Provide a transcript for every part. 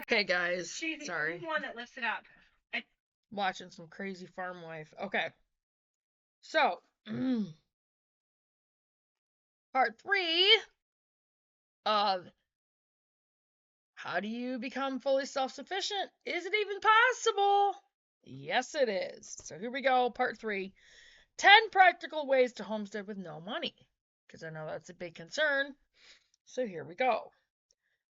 Okay, guys. She's the Sorry. only one that lifts it up. Watching some crazy farm life. Okay. So, part 3 of how do you become fully self-sufficient? Is it even possible? Yes, it is. So here we go, part 3. 10 practical ways to homestead with no money. Because I know that's a big concern. So here we go.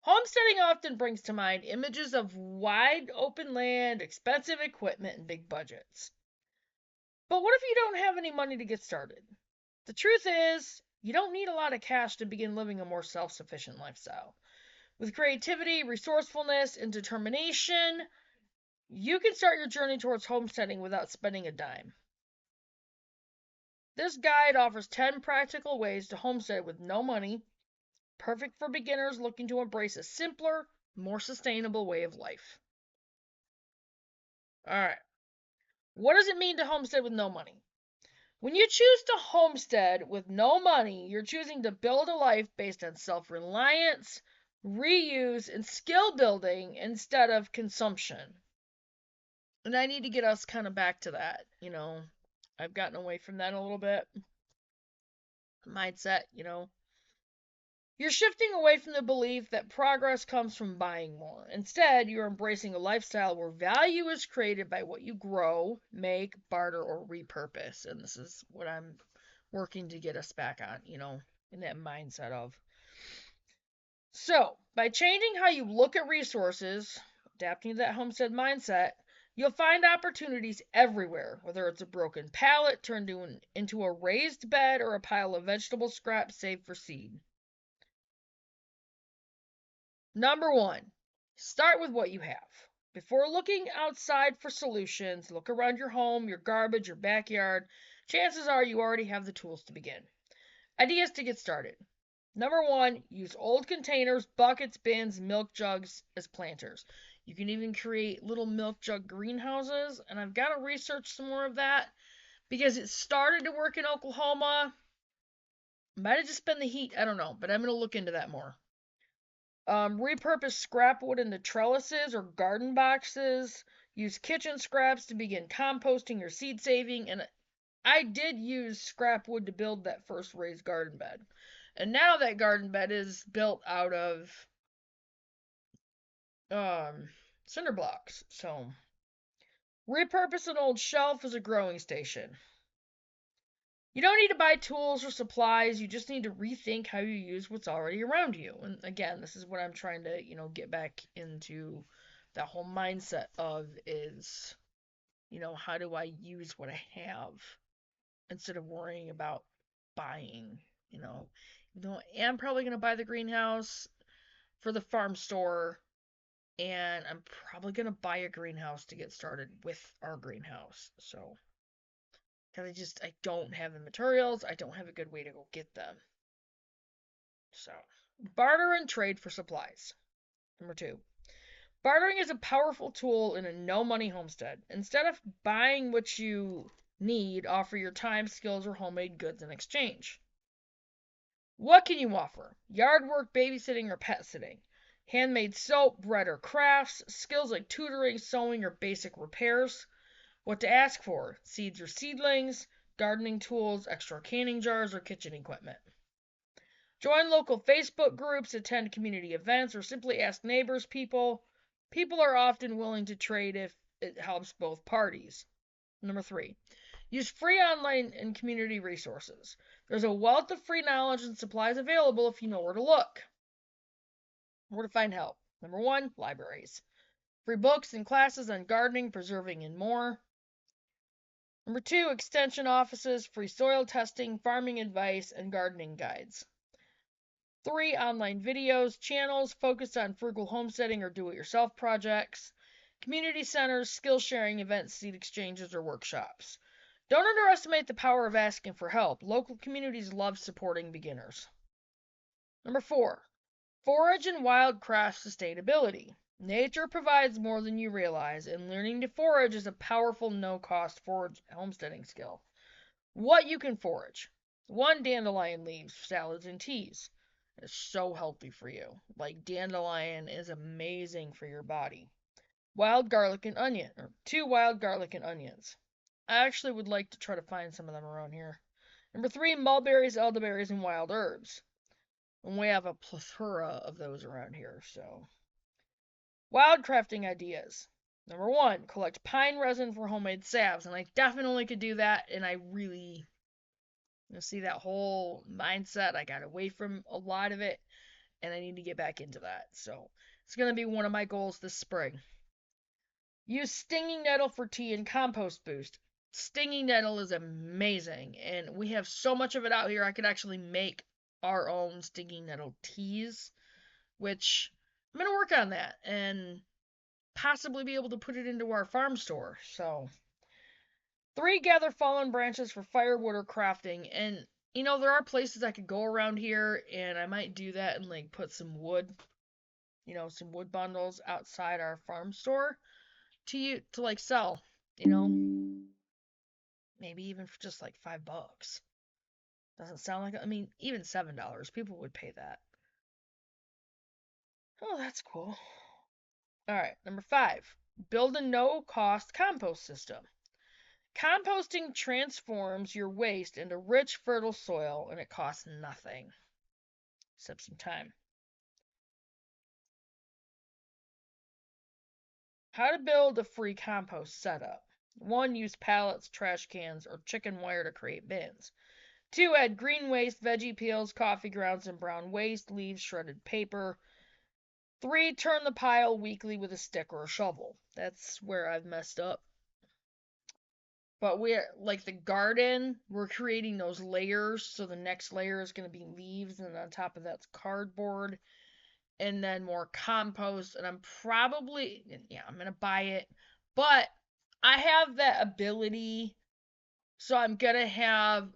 Homesteading often brings to mind images of wide open land, expensive equipment, and big budgets. But what if you don't have any money to get started? The truth is, you don't need a lot of cash to begin living a more self sufficient lifestyle. With creativity, resourcefulness, and determination, you can start your journey towards homesteading without spending a dime. This guide offers 10 practical ways to homestead with no money, perfect for beginners looking to embrace a simpler, more sustainable way of life. Alright, what does it mean to homestead with no money? When you choose to homestead with no money, you're choosing to build a life based on self reliance, reuse, and skill building instead of consumption. And I need to get us kind of back to that. I've gotten away from that a little bit. Mindset. You're shifting away from the belief that progress comes from buying more. Instead, you're embracing a lifestyle where value is created by what you grow, make, barter, or repurpose. And this is what I'm working to get us back on, in that mindset of. So, by changing how you look at resources, adapting to that homestead mindset, you'll find opportunities everywhere, whether it's a broken pallet turned into a raised bed or a pile of vegetable scraps saved for seed. Number 1, start with what you have. Before looking outside for solutions, look around your home, your garbage, your backyard. Chances are you already have the tools to begin. Ideas to get started. Number 1, use old containers, buckets, bins, milk jugs as planters. You can even create little milk jug greenhouses, and I've got to research some more of that because it started to work in Oklahoma. Might have just been the heat, I don't know, but I'm going to look into that more. Repurpose scrap wood into trellises or garden boxes. Use kitchen scraps to begin composting or seed saving, and I did use scrap wood to build that first raised garden bed. And now that garden bed is built out of cinder blocks. So, repurpose an old shelf as a growing station. You don't need to buy tools or supplies, you just need to rethink how you use what's already around you. And again, this is what I'm trying to, get back into that whole mindset of is, how do I use what I have instead of worrying about buying, Even though I am probably going to buy the greenhouse for the farm store, and I'm probably going to buy a greenhouse to get started with our greenhouse. So, because I don't have the materials, I don't have a good way to go get them. So, barter and trade for supplies. Number 2, bartering is a powerful tool in a no money homestead. Instead of buying what you need, offer your time, skills, or homemade goods in exchange. What can you offer? Yard work, babysitting, or pet sitting. Handmade soap, bread or crafts, skills like tutoring, sewing, or basic repairs. What to ask for? Seeds or seedlings, gardening tools, extra canning jars, or kitchen equipment. Join local Facebook groups, attend community events, or simply ask neighbors. People are often willing to trade if it helps both parties. Number 3, use free online and community resources. There's a wealth of free knowledge and supplies available if you know where to look. Where to find help. Number 1, libraries. Free books and classes on gardening, preserving, and more. Number 2, extension offices, free soil testing, farming advice, and gardening guides. 3, online videos, channels focused on frugal homesteading or do-it-yourself projects. Community centers, skill sharing events, seed exchanges, or workshops. Don't underestimate the power of asking for help. Local communities love supporting beginners. Number 4, forage and wildcraft sustainability. Nature provides more than you realize, and learning to forage is a powerful no-cost forage homesteading skill. What you can forage. 1, dandelion leaves, salads, and teas. It's so healthy for you. Like dandelion is amazing for your body. Wild garlic and onion, or 2 wild garlic and onions. I actually would like to try to find some of them around here. Number 3, mulberries, elderberries, and wild herbs. And we have a plethora of those around here, so. Wild crafting ideas. Number 1, collect pine resin for homemade salves. And I definitely could do that, and I really see that whole mindset. I got away from a lot of it, and I need to get back into that. So it's going to be one of my goals this spring. Use stinging nettle for tea and compost boost. Stinging nettle is amazing, and we have so much of it out here. I could actually make our own stinging nettle teas, which I'm going to work on that and possibly be able to put it into our farm store. So, 3, gather fallen branches for firewood or crafting. And there are places I could go around here, and I might do that and like put some wood, some wood bundles outside our farm store to like sell, maybe even for just like $5. Doesn't sound like, I mean, even $7, people would pay that. Oh, that's cool. All right, number 5, build a no-cost compost system. Composting transforms your waste into rich, fertile soil, and it costs nothing except some time. How to build a free compost setup. 1, use pallets, trash cans, or chicken wire to create bins. 2, add green waste, veggie peels, coffee grounds, and brown waste, leaves, shredded paper. 3, turn the pile weekly with a stick or a shovel. That's where I've messed up. But we're like the garden, we're creating those layers. So the next layer is going to be leaves, and on top of that's cardboard, and then more compost. And I'm going to buy it. But I have that ability, so I'm going to have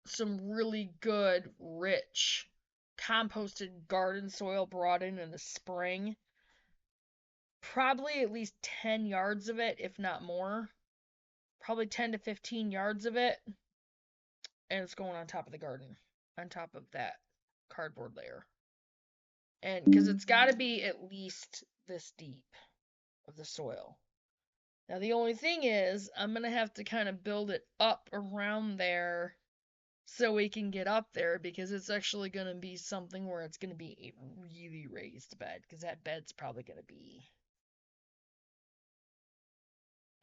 some really good, rich, composted garden soil brought in the spring. Probably at least 10 yards of it, if not more. Probably 10 to 15 yards of it. And it's going on top of the garden, on top of that cardboard layer. And because it's got to be at least this deep of the soil. Now, the only thing is, I'm going to have to kind of build it up around there so we can get up there, because it's actually going to be something where it's going to be a really raised bed, because that bed's probably going to be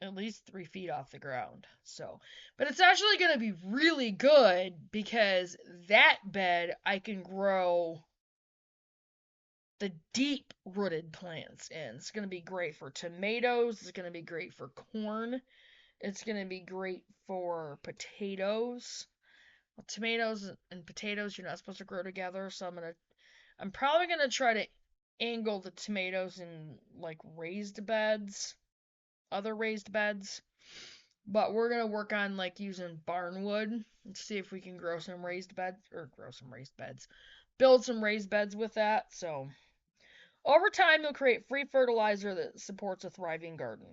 at least 3 feet off the ground. So, but it's actually going to be really good because that bed I can grow the deep rooted plants in. It's going to be great for tomatoes. It's going to be great for corn. It's going to be great for potatoes. Well, tomatoes and potatoes you're not supposed to grow together, so I'm probably going to try to angle the tomatoes in like raised beds, other raised beds. But we're gonna work on like using barnwood and see if we can build some raised beds with that. So over time, you'll create free fertilizer that supports a thriving garden.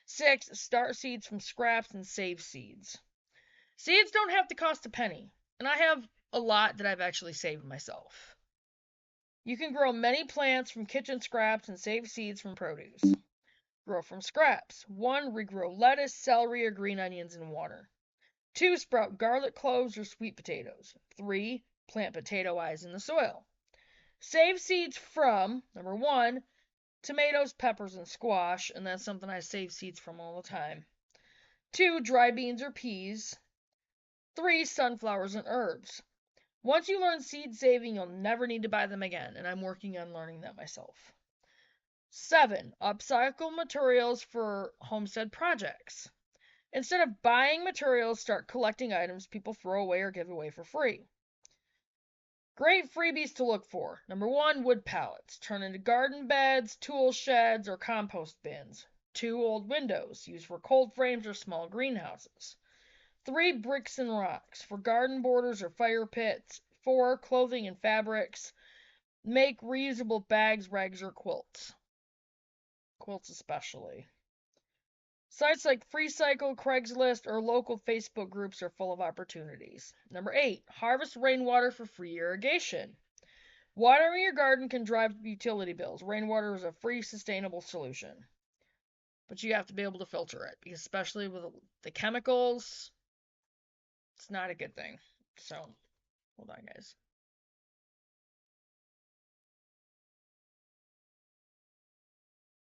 6, start seeds from scraps and save seeds. Seeds don't have to cost a penny, and I have a lot that I've actually saved myself. You can grow many plants from kitchen scraps and save seeds from produce. Grow from scraps. 1, regrow lettuce, celery, or green onions in water. 2, sprout garlic cloves or sweet potatoes. 3, plant potato eyes in the soil. Save seeds from, number 1, tomatoes, peppers, and squash, and that's something I save seeds from all the time. 2, dry beans or peas. 3, sunflowers and herbs. Once you learn seed saving, you'll never need to buy them again, and I'm working on learning that myself. 7, upcycle materials for homestead projects. Instead of buying materials, start collecting items people throw away or give away for free. Great freebies to look for. Number 1, wood pallets. Turn into garden beds, tool sheds, or compost bins. 2, old windows. Used for cold frames or small greenhouses. 3, bricks and rocks. For garden borders or fire pits. 4, clothing and fabrics. Make reusable bags, rags, or quilts. Quilts especially. Sites like FreeCycle, Craigslist, or local Facebook groups are full of opportunities. Number 8, harvest rainwater for free irrigation. Watering your garden can drive up utility bills. Rainwater is a free, sustainable solution. But you have to be able to filter it, because especially with the chemicals, it's not a good thing. So, hold on, guys.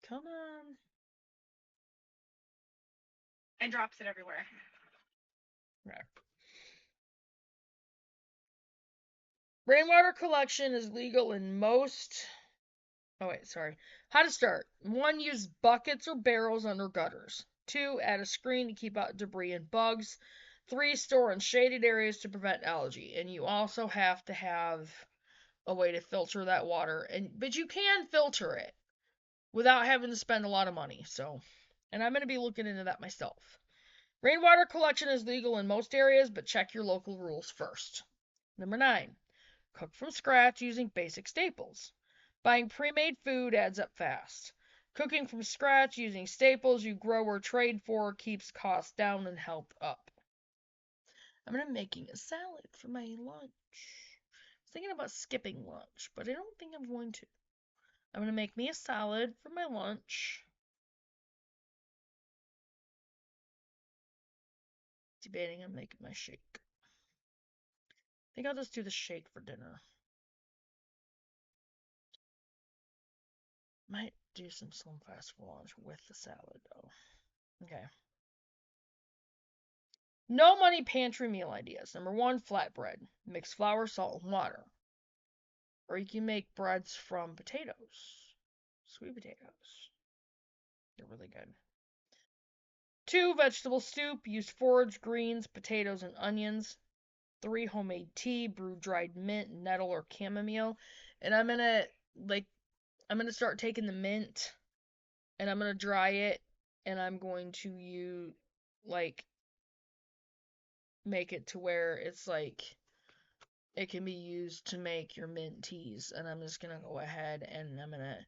Come on. And drops it everywhere. Okay. Rainwater collection is legal in most. Oh, wait, sorry. How to start. 1, use buckets or barrels under gutters. 2, add a screen to keep out debris and bugs. 3, store in shaded areas to prevent algae. And you also have to have a way to filter that water. But you can filter it without having to spend a lot of money. And I'm going to be looking into that myself. Rainwater collection is legal in most areas, but check your local rules first. Number 9, cook from scratch using basic staples. Buying pre-made food adds up fast. Cooking from scratch using staples you grow or trade for keeps costs down and health up. I'm going to be making a salad for my lunch. I was thinking about skipping lunch, but I don't think I'm going to. I'm going to make me a salad for my lunch. Debating on making my shake. I think I'll just do the shake for dinner. Might do some Slim Fast for lunch with the salad, though. Okay. No money pantry meal ideas. Number 1, flatbread. Mix flour, salt, and water. Or you can make breads from potatoes. Sweet potatoes. They're really good. 2, vegetable soup. Use forage greens, potatoes, and onions. 3, homemade tea. Brew dried mint, nettle, or chamomile. And I'm gonna start taking the mint and I'm gonna dry it and I'm going to make it to where it's it can be used to make your mint teas. And I'm just gonna go ahead and I'm gonna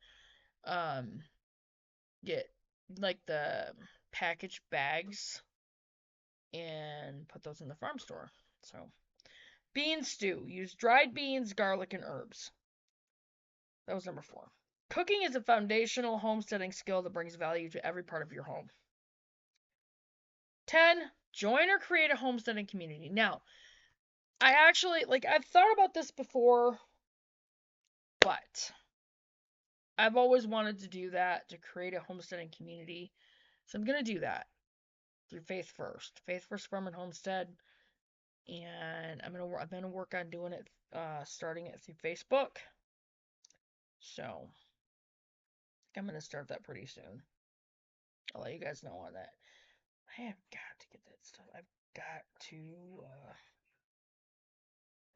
get the packaged bags and put those in the farm store. So, bean stew. Use dried beans, garlic, and herbs. That was number 4. Cooking is a foundational homesteading skill that brings value to every part of your home. 10, join or create a homesteading community. Now, I actually, I've thought about this before, but I've always wanted to do that, to create a homesteading community. So I'm going to do that through Faith First. Faith First Farm and Homestead. And I'm going to work on doing it, starting it through Facebook. So, I'm going to start that pretty soon. I'll let you guys know on that. I have got to get that stuff. I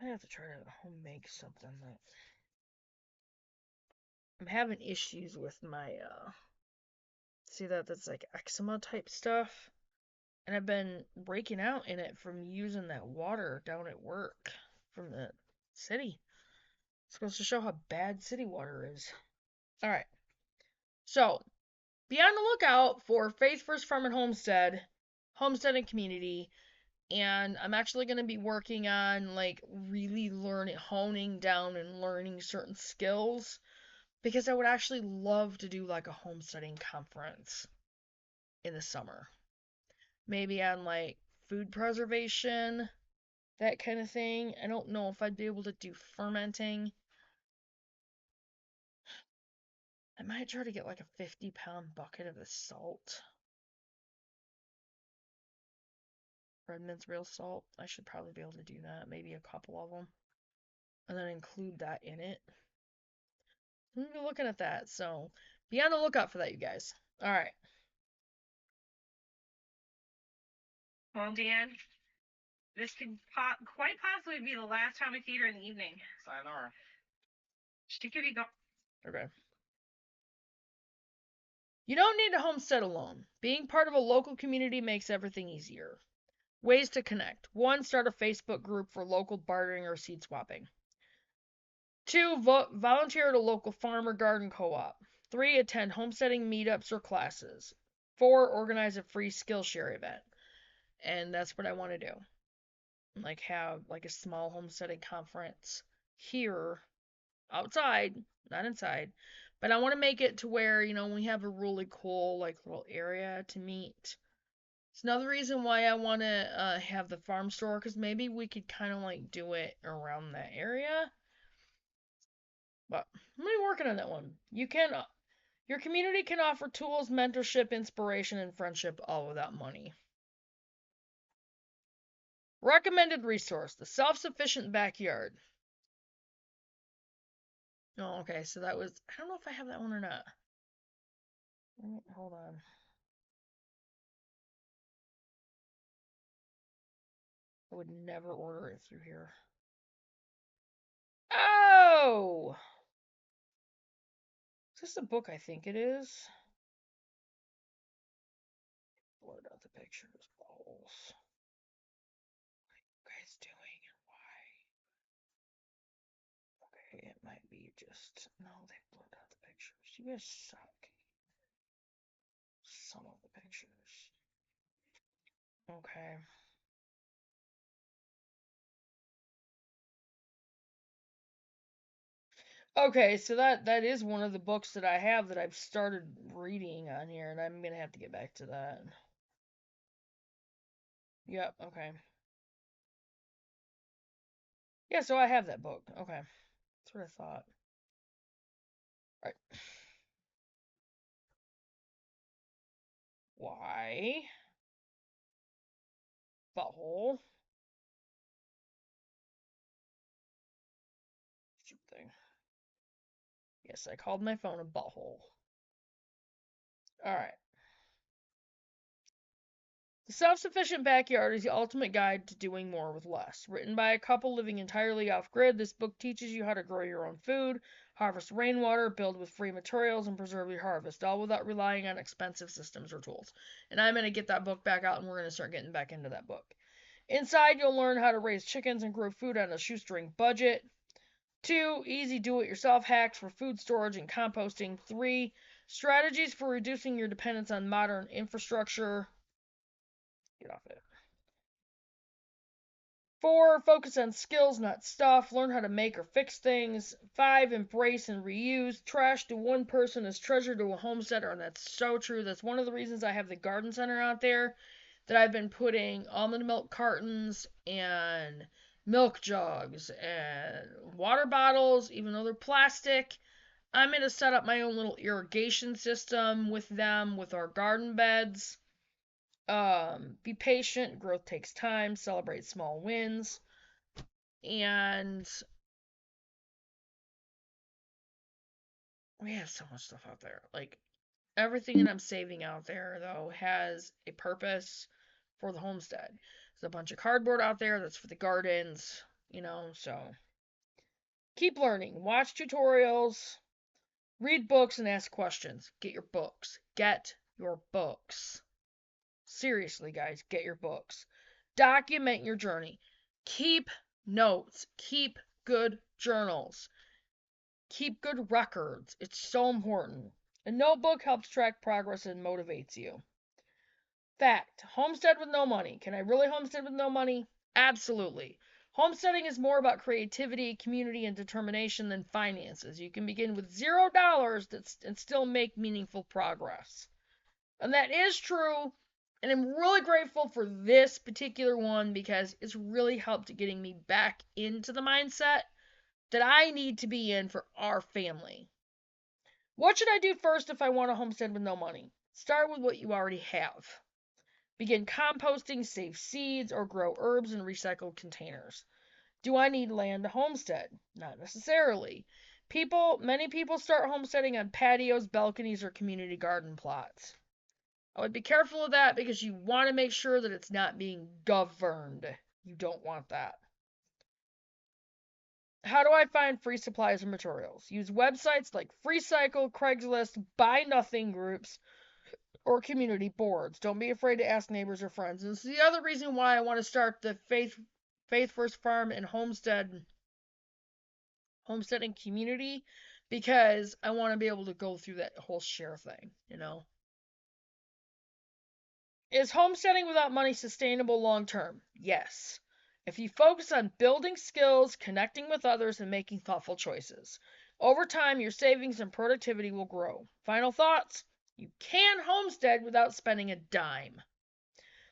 have to try to home make something that I'm having issues with my see that's like eczema type stuff. And I've been breaking out in it from using that water down at work from the city. It's supposed to show how bad city water is. Alright. So, be on the lookout for Faith First Farm and Homesteading Community. And I'm actually going to be working on really honing down and learning certain skills, because I would actually love to do a homesteading conference in the summer. Maybe on food preservation, that kind of thing. I don't know if I'd be able to do fermenting. I might try to get a 50-pound bucket of the salt. Redmond's real salt. I should probably be able to do that. Maybe a couple of them. And then include that in it. I'm gonna be looking at that, so be on the lookout for that, you guys. Alright. Well, Dan, this could quite possibly be the last time we feed her in the evening. Sayonara. She could be gone. Okay. You don't need to homestead alone. Being part of a local community makes everything easier. Ways to connect. 1, start a Facebook group for local bartering or seed swapping. 2, volunteer at a local farm or garden co-op. 3, attend homesteading meetups or classes. 4, organize a free Skillshare event. And that's what I want to do. Like have like a small homesteading conference here outside, not inside. But I want to make it to where, we have a really cool like little area to meet. It's another reason why I want to have the farm store, because maybe we could kind of like do it around that area. But I'm gonna be working on that one. Your community can offer tools, mentorship, inspiration, and friendship all without money. Recommended resource: The Self-Sufficient Backyard. Oh, okay, so that was, I don't know if I have that one or not. Hold on. I would never order it through here. Oh! Is this a book? I think it is. Blurred out the pictures. Balls. What are you guys doing and why? Okay, it might be just. No, they blurred out the pictures. You guys suck. Some of the pictures. Okay. Okay, so that is one of the books that I have that I've started reading on here, and I'm gonna have to get back to that. Yep, okay. Yeah, so I have that book. Okay. That's what I thought. Alright. Why? Butthole. Stupid thing. Yes, I called my phone a butthole. Alright. The Self-Sufficient Backyard is the ultimate guide to doing more with less. Written by a couple living entirely off-grid, this book teaches you how to grow your own food, harvest rainwater, build with free materials, and preserve your harvest, all without relying on expensive systems or tools. And I'm going to get that book back out, and we're going to start getting back into that book. Inside, you'll learn how to raise chickens and grow food on a shoestring budget. 2, easy do-it-yourself hacks for food storage and composting. 3, strategies for reducing your dependence on modern infrastructure. Get off it. 4, focus on skills, not stuff. Learn how to make or fix things. 5, embrace and reuse. Trash to one person is treasure to a homesteader, and that's so true. That's one of the reasons I have the garden center out there, that I've been putting almond milk cartons and milk jugs and water bottles, even though they're plastic. I'm going to set up my own little irrigation system with them, with our garden beds. Be patient. Growth takes time. Celebrate small wins. And we have so much stuff out there. Like, everything that I'm saving out there, though, has a purpose for the homestead. There's a bunch of cardboard out there that's for the gardens, so keep learning. Watch tutorials, read books, and ask questions. Get your books. Get your books. Seriously, guys, get your books. Document your journey. Keep notes. Keep good journals. Keep good records. It's so important. A notebook helps track progress and motivates you. Fact: homestead with no money. Can I really homestead with no money? Absolutely. Homesteading is more about creativity, community, and determination than finances. You can begin with $0 and still make meaningful progress. And that is true. And I'm really grateful for this particular one because it's really helped getting me back into the mindset that I need to be in for our family. What should I do first if I want to homestead with no money? Start with what you already have. Begin composting, save seeds, or grow herbs in recycled containers. Do I need land to homestead? Not necessarily. Many people start homesteading on patios, balconies, or community garden plots. I would be careful of that because you want to make sure that it's not being governed. You don't want that. How do I find free supplies and materials? Use websites like FreeCycle, Craigslist, Buy Nothing groups, or community boards. Don't be afraid to ask neighbors or friends. And this is the other reason why I want to start the Faith First Farm and homesteading community, because I want to be able to go through that whole share thing. Is homesteading without money sustainable long term? Yes. If you focus on building skills, connecting with others, and making thoughtful choices. Over time, your savings and productivity will grow. Final thoughts? You can homestead without spending a dime.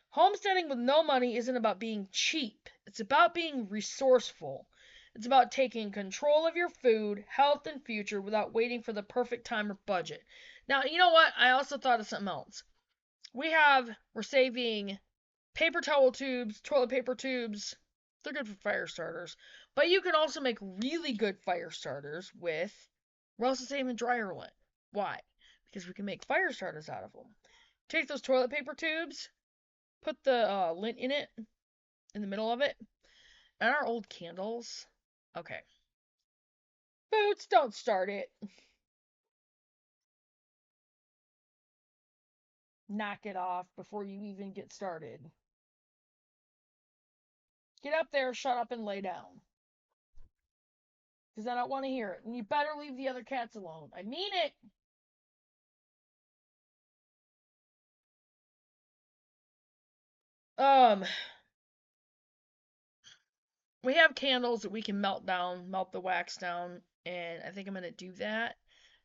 Homesteading with no money isn't about being cheap, it's about being resourceful. It's about taking control of your food, health, and future without waiting for the perfect time or budget. Now, you know what? I also thought of something else. We're saving paper towel tubes, toilet paper tubes. They're good for fire starters. But you can also make really good fire starters with, we're also saving dryer lint. Why? Because we can make fire starters out of them. Take those toilet paper tubes, put the lint in it, in the middle of it, and our old candles. Okay. Boots, don't start it. Knock it off before you even get started. Get up there, shut up, and lay down. Because I don't want to hear it. And you better leave the other cats alone. I mean it. Um, we have candles that we can melt the wax down, and I think I'm gonna do that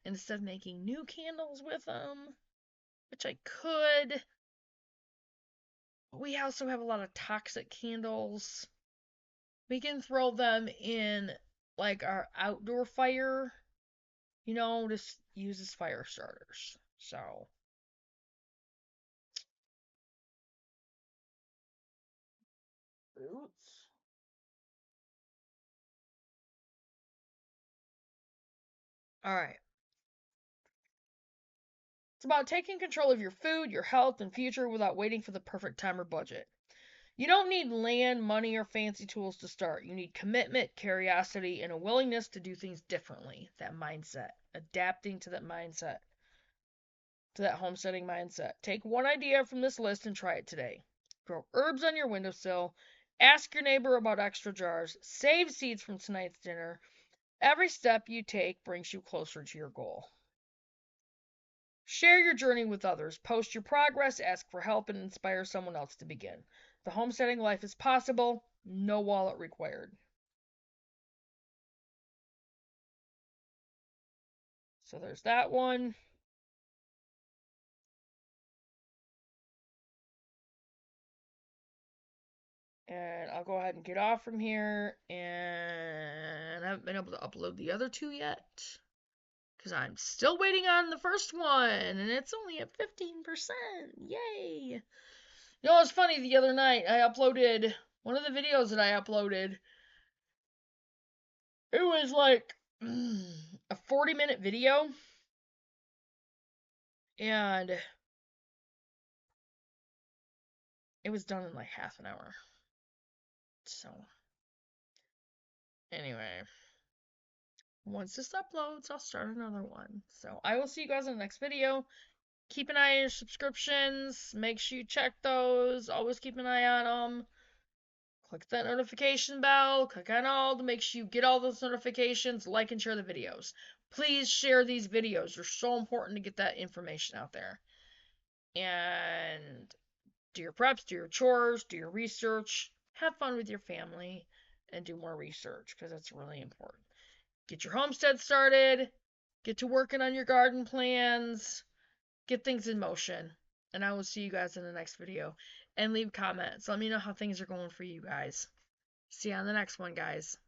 instead of making new candles with them, which I could. We also have a lot of toxic candles. We can throw them in like our outdoor fire, just use as fire starters. So, oops. All right. It's about taking control of your food, your health, and future without waiting for the perfect time or budget. You don't need land, money, or fancy tools to start. You need commitment, curiosity, and a willingness to do things differently. That mindset. Adapting to that mindset. To that homesteading mindset. Take one idea from this list and try it today. Grow herbs on your windowsill. Ask your neighbor about extra jars. Save seeds from tonight's dinner. Every step you take brings you closer to your goal. Share your journey with others. Post your progress, ask for help, and inspire someone else to begin. The homesteading life is possible, no wallet required. So there's that one. And I'll go ahead and get off from here. And I haven't been able to upload the other two yet. Because I'm still waiting on the first one. And it's only at 15%. Yay! You know, it's funny. The other night, I uploaded one of the videos that I uploaded. It was like a 40-minute video. And it was done in like half an hour. So, anyway. Once this uploads, I'll start another one. So, I will see you guys in the next video. Keep an eye on your subscriptions. Make sure you check those. Always keep an eye on them. Click that notification bell. Click on all to make sure you get all those notifications. Like and share the videos. Please share these videos. They're so important to get that information out there. And do your preps, do your chores, do your research. Have fun with your family. And do more research because that's really important. Get your homestead started. Get to working on your garden plans. Get things in motion. And I will see you guys in the next video. And leave comments. Let me know how things are going for you guys. See you on the next one, guys.